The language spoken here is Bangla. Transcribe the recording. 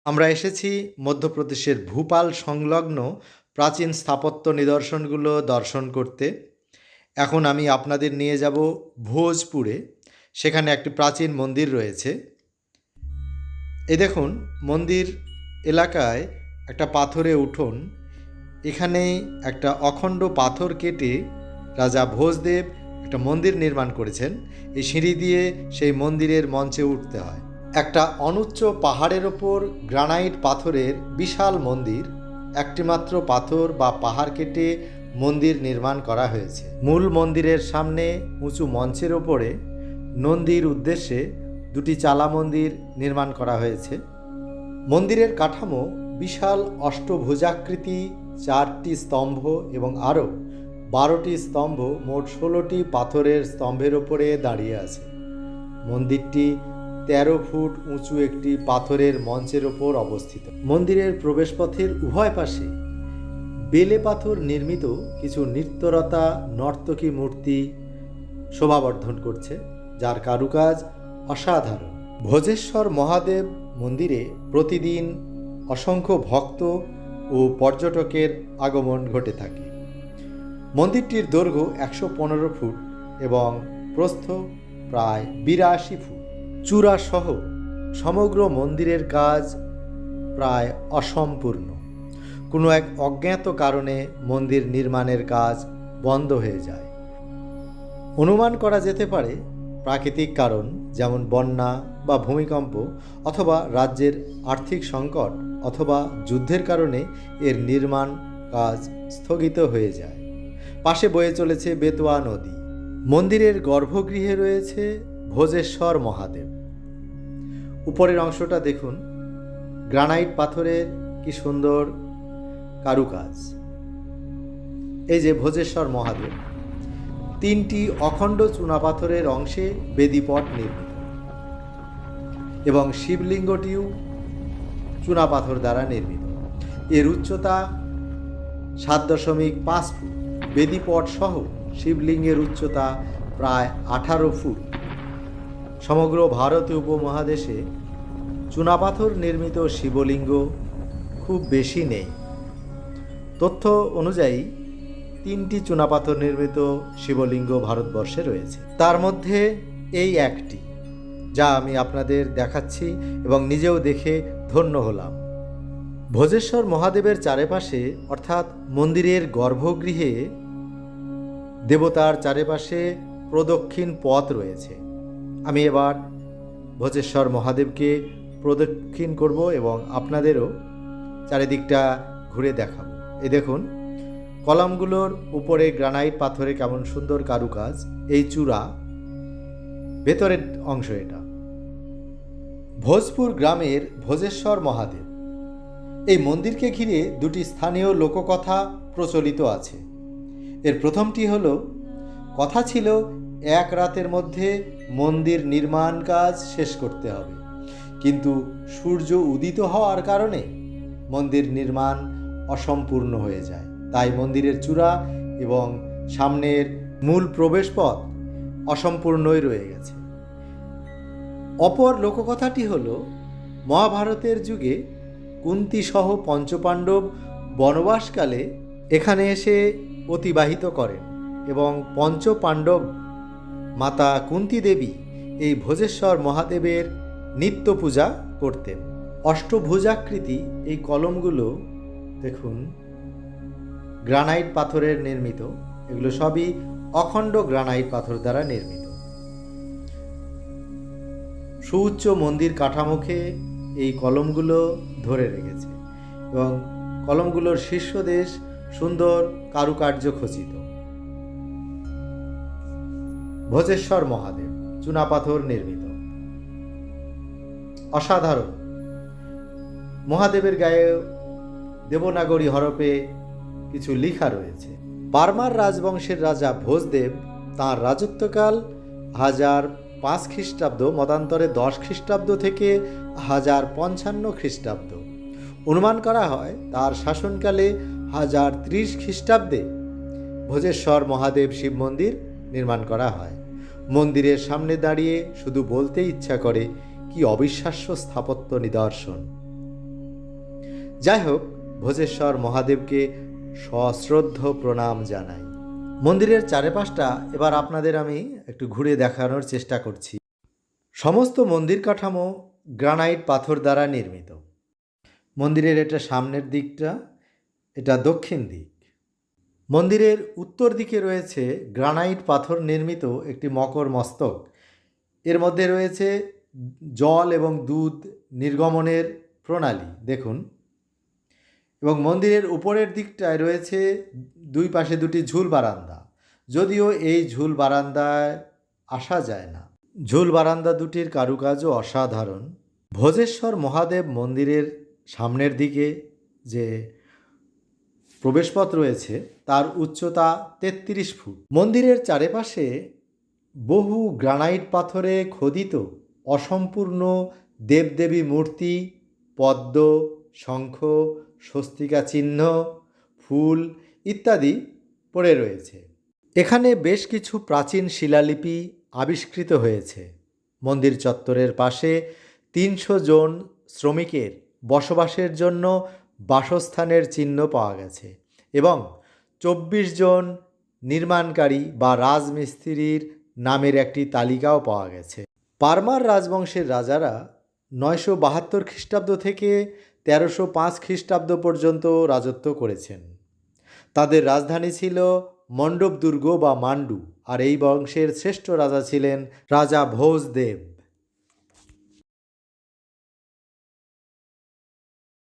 আমরা এসেছি মধ্যপ্রদেশের ভূপাল সংলগ্ন প্রাচীন স্থাপত্য নিদর্শনগুলো দর্শন করতে। এখন আমি আপনাদের নিয়ে যাব ভোজপুরে। সেখানে একটি প্রাচীন মন্দির রয়েছে। এই দেখুন, মন্দির এলাকায় একটা পাথরে উঠোন। এখানে একটা অখণ্ড পাথর কেটে রাজা ভোজদেব একটা মন্দির নির্মাণ করেছেন। এই সিঁড়ি দিয়ে সেই মন্দিরের মঞ্চে উঠতে হয়। একটা অনুচ্চ পাহাড়ের ওপর গ্রানাইট পাথরের বিশাল মন্দির। একটিমাত্র পাথর বা পাহাড় কেটে মন্দির নির্মাণ করা হয়েছে। মূল মন্দিরের সামনে উঁচু মঞ্চের ওপরে নন্দীর উদ্দেশ্যে দুটি চালা মন্দির নির্মাণ করা হয়েছে। মন্দিরের কাঠামো বিশাল অষ্টভুজাকৃতি, 4টি স্তম্ভ এবং আরও 12টি স্তম্ভ, মোট 16টি পাথরের স্তম্ভের ওপরে দাঁড়িয়ে আছে। মন্দিরটি 13 ফুট উঁচু একটি পাথরের মঞ্চের ওপর অবস্থিত। মন্দিরের প্রবেশপথের উভয় পাশে বেলে পাথর নির্মিত কিছু নৃত্যরতা নর্তকী মূর্তি শোভাবর্ধন করছে, যার কারুকাজ অসাধারণ। ভোজেশ্বর মহাদেব মন্দিরে প্রতিদিন অসংখ্য ভক্ত ও পর্যটকের আগমন ঘটে থাকে। মন্দিরটির দৈর্ঘ্য 115 ফুট এবং প্রস্থ প্রায় 82 ফুট। চূড়া সহ সমগ্র মন্দিরের কাজ প্রায় অসম্পূর্ণ। কোনো এক অজ্ঞাত কারণে মন্দির নির্মাণের কাজ বন্ধ হয়ে যায়। অনুমান করা যেতে পারে প্রাকৃতিক কারণ, যেমন বন্যা বা ভূমিকম্প, অথবা রাজ্যের আর্থিক সংকট, অথবা যুদ্ধের কারণে এর নির্মাণ কাজ স্থগিত হয়ে যায়। পাশে বয়ে চলেছে বেতোয়া নদী। মন্দিরের গর্ভগৃহে রয়েছে ভোজেশ্বর মহাদেব। উপরের অংশটা দেখুন, গ্রানাইট পাথরের কি সুন্দর কারুকাজ। এই যে ভোজেশ্বর মহাদেব, 3টি অখণ্ড চুনাপাথরের অংশে বেদিপট নির্মিত এবং শিবলিঙ্গটিও চুনাপাথর দ্বারা নির্মিত। এর উচ্চতা 7.5 ফুট। বেদিপট সহ শিবলিঙ্গের উচ্চতা প্রায় 18 ফুট। সমগ্র ভারতীয় উপমহাদেশে চুনাপাথর নির্মিত শিবলিঙ্গ খুব বেশি নেই। তথ্য অনুযায়ী 3টি চুনাপাথর নির্মিত শিবলিঙ্গ ভারতবর্ষে রয়েছে। তার মধ্যে এই একটি, যা আমি আপনাদের দেখাচ্ছি এবং নিজেও দেখে ধন্য হলাম। ভোজেশ্বর মহাদেবের চারিপাশে, অর্থাৎ মন্দিরের গর্ভগৃহে দেবতার চারিপাশে প্রদক্ষিণ পথ রয়েছে। আমি এবার ভোজেশ্বর মহাদেবকে প্রদক্ষিণ করব এবং আপনাদেরও চারিদিকটা ঘুরে দেখাবো। এই দেখুন, কলামগুলোর উপরে গ্রানাইট পাথরে কেমন সুন্দর কারুকাজ। এই চূড়া, ভেতরের অংশ এটা। ভোজপুর গ্রামের ভোজেশ্বর মহাদেব। এই মন্দিরকে ঘিরে দুটি স্থানীয় লোককথা প্রচলিত আছে। এর প্রথমটি হলো, কথা ছিল এক রাতের মধ্যে মন্দির নির্মাণ কাজ শেষ করতে হবে, কিন্তু সূর্য উদিত হওয়ার কারণে মন্দির নির্মাণ অসম্পূর্ণ হয়ে যায়। তাই মন্দিরের চূড়া এবং সামনের মূল প্রবেশপথ অসম্পূর্ণই রয়ে গেছে। অপর লোককথাটি হল, মহাভারতের যুগে কুন্তী সহ পঞ্চপাণ্ডব বনবাসকালে এখানে এসে অতিবাহিত করেন এবং পঞ্চপাণ্ডব মাতা কুন্তী দেবী এই ভোজেশ্বর মহাদেবের নিত্য পূজা করতেন। অষ্টভুজাকৃতি এই কলমগুলো দেখুন, গ্রানাইট পাথরের নির্মিত। এগুলো সবই অখণ্ড গ্রানাইট পাথর দ্বারা নির্মিত। সুউচ্চ মন্দির কাঠামোকে এই কলমগুলো ধরে রেখেছে এবং কলমগুলোর শীর্ষদেশ সুন্দর কারুকার্য খচিত। ভোজেশ্বর মহাদেব চুনাপাথর নির্মিত, অসাধারণ। মহাদেবের গায়ে দেবনাগরী হরফে কিছু লেখা রয়েছে। পারমার রাজবংশের রাজা ভোজদেব তাঁর রাজত্বকাল 1005 খ্রিস্টাব্দ, মতান্তরে 10 খ্রিস্টাব্দ থেকে 1055 খ্রিস্টাব্দ। অনুমান করা হয় তার শাসনকালে 1030 খ্রিস্টাব্দে ভোজেশ্বর মহাদেব শিব মন্দির নির্মাণ করা হয়। মন্দিরের সামনে দাঁড়িয়ে শুধু বলতে ইচ্ছা করে, কি অবিশ্বাস্য স্থাপত্য নিদর্শন। যাই হোক, ভোজেশ্বর মহাদেবকে সশ্রদ্ধ প্রণাম জানাই। মন্দিরের চারপাশটা এবার আপনাদের আমি একটু ঘুরে দেখানোর চেষ্টা করছি। সমস্ত মন্দির কাঠামো গ্রানাইট পাথর দ্বারা নির্মিত। মন্দিরের এটা সামনের দিকটা, এটা দক্ষিণ দিক। মন্দিরের উত্তর দিকে রয়েছে গ্রানাইট পাথর নির্মিত একটি মকর মস্তক। এর মধ্যে রয়েছে জল এবং দুধ নির্গমনের প্রণালী দেখুন। এবং মন্দিরের উপরের দিকটায় রয়েছে দুই পাশে দুটি ঝুল বারান্দা, যদিও এই ঝুল বারান্দায় আসা যায় না। ঝুল বারান্দা দুটির কারুকাজও অসাধারণ। ভোজেশ্বর মহাদেব মন্দিরের সামনের দিকে যে প্রবেশপথ রয়েছে তার উচ্চতা ৩৩ ফুট। মন্দিরের চারপাশে বহু গ্রানাইট পাথরে খোদিত অসম্পূর্ণ দেবদেবী মূর্তি, পদ্ম, শঙ্খ, স্বস্তিকা চিহ্ন, ফুল ইত্যাদি পড়ে রয়েছে। এখানে বেশ কিছু প্রাচীন শিলালিপি আবিষ্কৃত হয়েছে। মন্দির চত্বরের পাশে ৩০০ জন শ্রমিকের বসবাসের জন্য বাসস্থানের চিহ্ন পাওয়া গেছে এবং ২৪ জন নির্মাণকারী বা রাজমিস্ত্রির নামের একটি তালিকাও পাওয়া গেছে। পারমার রাজবংশের রাজারা ৯৭২ খ্রিস্টাব্দ থেকে ১৩০৫ খ্রিস্টাব্দ পর্যন্ত রাজত্ব করেছেন। তাদের রাজধানী ছিল মণ্ডপ দুর্গ বা মান্ডু, আর এই বংশের শ্রেষ্ঠ রাজা ছিলেন রাজা ভোজদেব।